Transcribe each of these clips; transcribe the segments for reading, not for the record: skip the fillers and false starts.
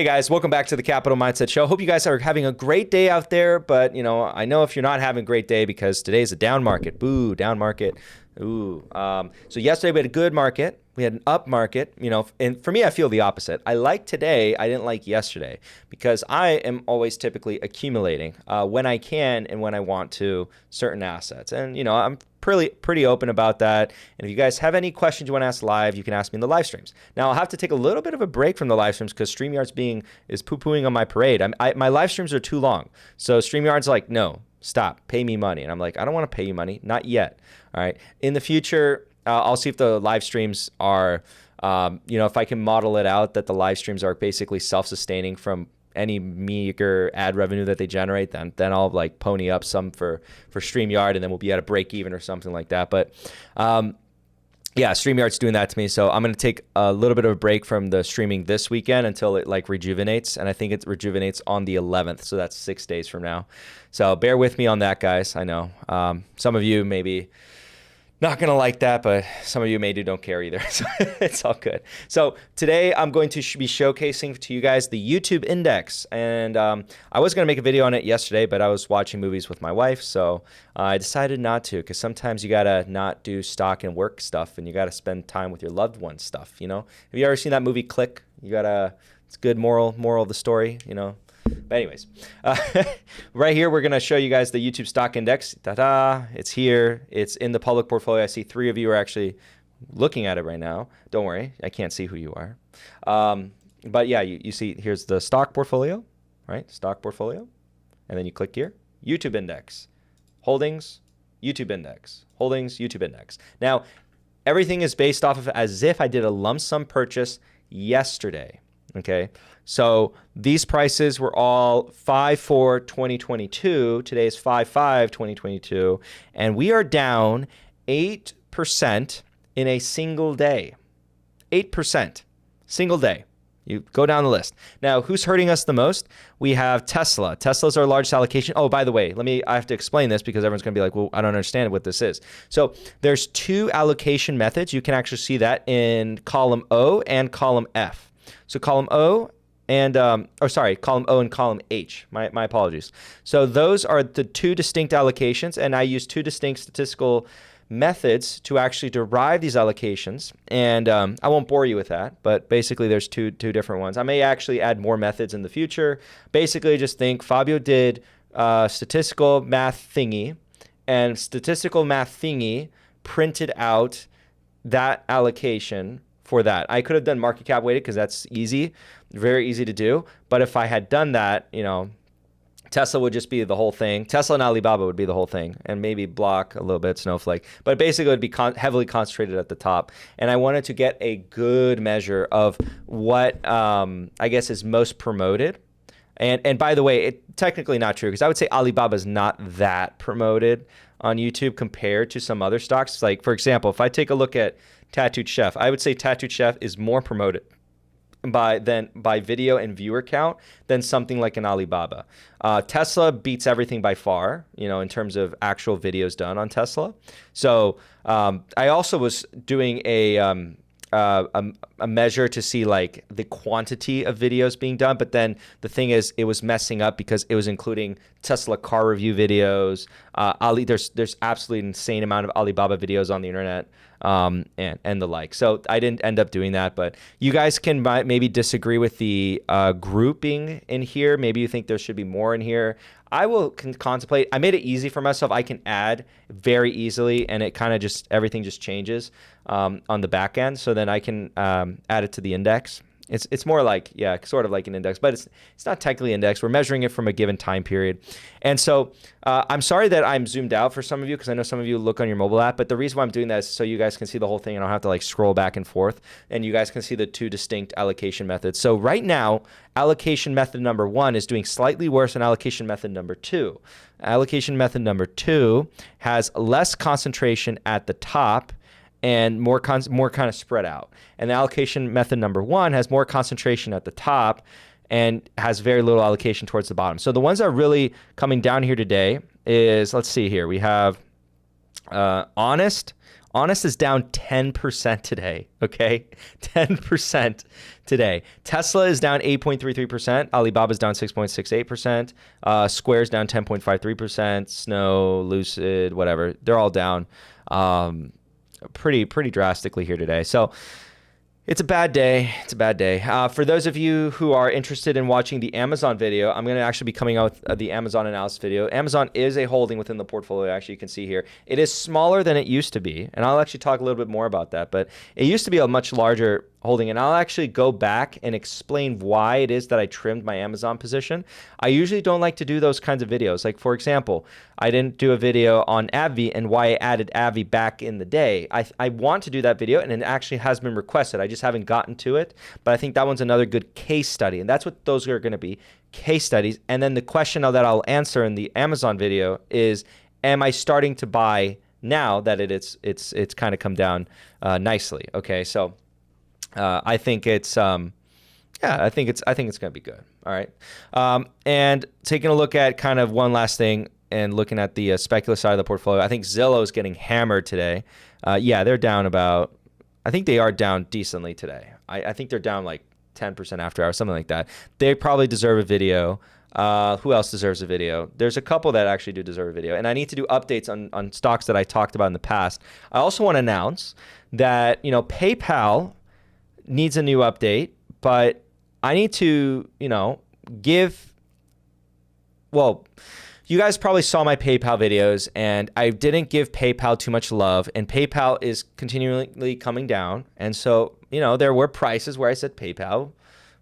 guys, welcome back to the Capital Mindset Show. Hope you guys are having a great day out there, but I know if you're not having a great day because today's a down market. Boo, down market. Ooh. So yesterday we had a good market. We had an up market, and for me, I feel the opposite. I like today. I didn't like yesterday because I am always typically accumulating when I can and when I want to certain assets. And, I'm pretty open about that. And if you guys have any questions you want to ask live, you can ask me in the live streams. Now, I'll have to take a little bit of a break from the live streams because StreamYard's is poo-pooing on my parade. My live streams are too long. So StreamYard's like, no, stop, pay me money. And I'm like, I don't want to pay you money, not yet. All right. In the future, I'll see if the live streams are, if I can model it out that the live streams are basically self-sustaining from any meager ad revenue that they generate, then I'll like pony up some for StreamYard, and then we'll be at a break even or something like that. But yeah, StreamYard's doing that to me. So I'm going to take a little bit of a break from the streaming this weekend until it like rejuvenates. And I think it rejuvenates on the 11th. So that's 6 days from now. So bear with me on that, guys. I know some of you maybe not going to like that, but some of you maybe don't care either. So it's all good. So today I'm going to be showcasing to you guys the YouTube index. And I was going to make a video on it yesterday, but I was watching movies with my wife. So I decided not to, because sometimes you got to not do stock and work stuff, and you got to spend time with your loved ones stuff. Have you ever seen that movie Click? It's good moral of the story, But anyways, right here, we're going to show you guys the YouTube stock index. Ta-da! It's here. It's in the public portfolio. I see 3 of you are actually looking at it right now. Don't worry. I can't see who you are. But yeah, you see here's the stock portfolio, right? Stock portfolio. And then you click here. YouTube index. Holdings, YouTube index. Holdings, YouTube index. Now, everything is based off of as if I did a lump sum purchase yesterday. Okay, so these prices were all 5/4/2022. Today is 5/5/2022, and we are down 8% in a single day. 8%, single day. You go down the list. Now, who's hurting us the most? We have Tesla. Tesla's our largest allocation. Oh, by the way, I have to explain this because everyone's going to be like, well, I don't understand what this is. So there's 2 allocation methods. You can actually see that in column O and column F. So column O and, column O and column H. My apologies. So those are the 2 distinct allocations, and I use 2 distinct statistical methods to actually derive these allocations. And I won't bore you with that, but basically there's two different ones. I may actually add more methods in the future. Basically, just think Fabio did statistical math thingy, and statistical math thingy printed out that allocation for that. I could have done market cap weighted because that's easy, very easy to do. But if I had done that, Tesla would just be the whole thing. Tesla and Alibaba would be the whole thing, and maybe Block a little bit, Snowflake. But basically, it would be heavily concentrated at the top. And I wanted to get a good measure of what I guess is most promoted. And by the way, it's technically not true, because I would say Alibaba is not that promoted on YouTube compared to some other stocks. Like, for example, if I take a look at Tattooed Chef, I would say Tattooed Chef is more promoted by video and viewer count than something like an Alibaba. Tesla beats everything by far, in terms of actual videos done on Tesla. So I also was doing a measure to see like the quantity of videos being done, but then the thing is, it was messing up because it was including Tesla car review videos. There's absolutely insane amount of Alibaba videos on the internet, and the like. So I didn't end up doing that, but you guys can maybe disagree with the grouping in here. Maybe you think there should be more in here. I will contemplate. I made it easy for myself. I can add very easily, and it kind of everything just changes on the back end. So then I can add it to the index. It's more like, yeah, sort of like an index, but it's not technically index. We're measuring it from a given time period. And so I'm sorry that I'm zoomed out for some of you, because I know some of you look on your mobile app, but the reason why I'm doing that is so you guys can see the whole thing and I don't have to like scroll back and forth, and you guys can see the 2 distinct allocation methods. So right now, allocation method number 1 is doing slightly worse than allocation method number 2. Allocation method number 2 has less concentration at the top and more kind of spread out. And the allocation method number 1 has more concentration at the top and has very little allocation towards the bottom. So the ones that are really coming down here today is, let's see here, we have Honest Honest is down 10% today, okay? 10% today. Tesla is down 8.33%. Alibaba is down 6.68%. Square is down 10.53%. Snow, Lucid, whatever. They're all down pretty drastically here today. So it's a bad day. It's a bad day. For those of you who are interested in watching the Amazon video, I'm going to actually be coming out with the Amazon analysis video. Amazon is a holding within the portfolio. Actually, you can see here. It is smaller than it used to be, and I'll actually talk a little bit more about that. But it used to be a much larger holding, and I'll actually go back and explain why it is that I trimmed my Amazon position. I usually don't like to do those kinds of videos. Like, for example, I didn't do a video on AbbVie and why I added AbbVie back in the day. I want to do that video, and it actually has been requested. I just haven't gotten to it, but I think that one's another good case study, and that's what those are going to be, case studies. And then the question that I'll answer in the Amazon video is, am I starting to buy now that it's kind of come down nicely? Okay, so I think it's I think it's going to be good. All right, and taking a look at kind of one last thing and looking at the speculative side of the portfolio, I think Zillow is getting hammered today. Yeah, they're down about. I think they are down decently today. I think they're down like 10% after hours, something like that. They probably deserve a video. Who else deserves a video? There's a couple that actually do deserve a video. And I need to do updates on stocks that I talked about in the past. I also want to announce that, PayPal needs a new update, but I need to, you guys probably saw my PayPal videos, and I didn't give PayPal too much love, and PayPal is continually coming down. And so, there were prices where I said PayPal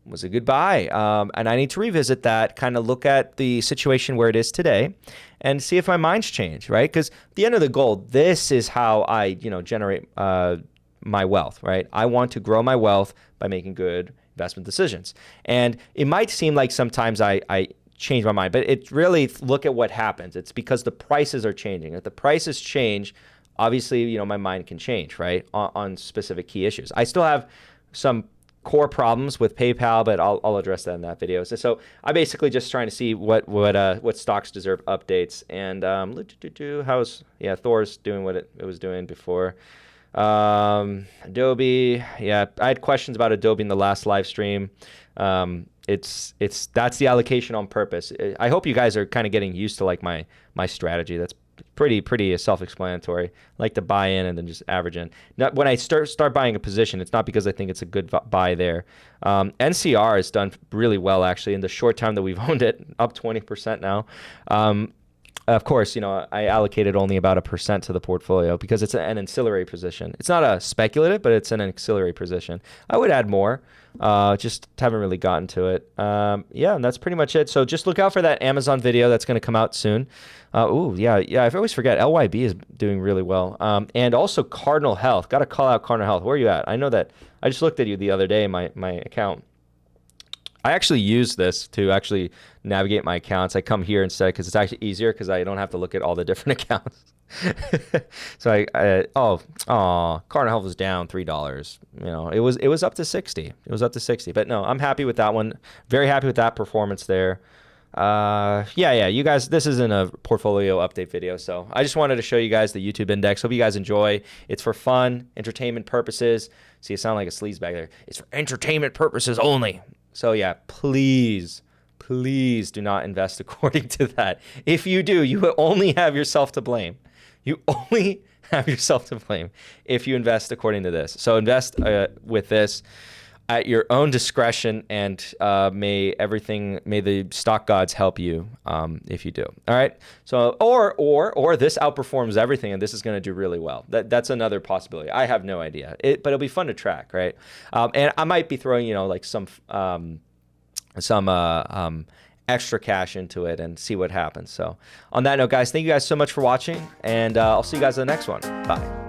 was a good buy. And I need to revisit that, kind of look at the situation where it is today and see if my mind's changed, right? Because at the end of the goal, this is how I, generate my wealth, right? I want to grow my wealth by making good investment decisions. And it might seem like sometimes I change my mind, but it really, look at what happens. It's because the prices are changing. If the prices change, obviously, my mind can change, right, on specific key issues. I still have some core problems with PayPal, but I'll address that in that video. So I'm basically just trying to see what stocks deserve updates. And Thor's doing what it was doing before. Adobe, I had questions about Adobe in the last live stream. That's the allocation on purpose. I hope you guys are kind of getting used to like my strategy. That's pretty self-explanatory. I like to buy in and then just average in. Now, when I start buying a position, it's not because I think it's a good buy there. NCR has done really well actually in the short time that we've owned it, up 20% now. Of course, I allocated only about 1% to the portfolio because it's an ancillary position. It's not a speculative, but it's an ancillary position. I would add more, just haven't really gotten to it. And that's pretty much it. So just look out for that Amazon video that's going to come out soon. I always forget. LYB is doing really well. And also Cardinal Health. Got to call out Cardinal Health. Where are you at? I know that. I just looked at you the other day in my account. I actually use this to actually navigate my accounts. I come here instead because it's actually easier because I don't have to look at all the different accounts. So Cardinal Health was down $3. It was up to 60. It was up to 60. But no, I'm happy with that one. Very happy with that performance there. You guys, this isn't a portfolio update video, so I just wanted to show you guys the YouTube index. Hope you guys enjoy. It's for fun, entertainment purposes. See, it sound like a sleaze back there. It's for entertainment purposes only. So please do not invest according to that. If you do, you only have yourself to blame. You only have yourself to blame if you invest according to this. So invest with this at your own discretion, and may the stock gods help you if you do. All right. So or this outperforms everything, and this is going to do really well. That's another possibility. I have no idea, but it'll be fun to track, right? And I might be throwing some extra cash into it and see what happens. So on that note, guys, thank you guys so much for watching, and I'll see you guys in the next one. Bye.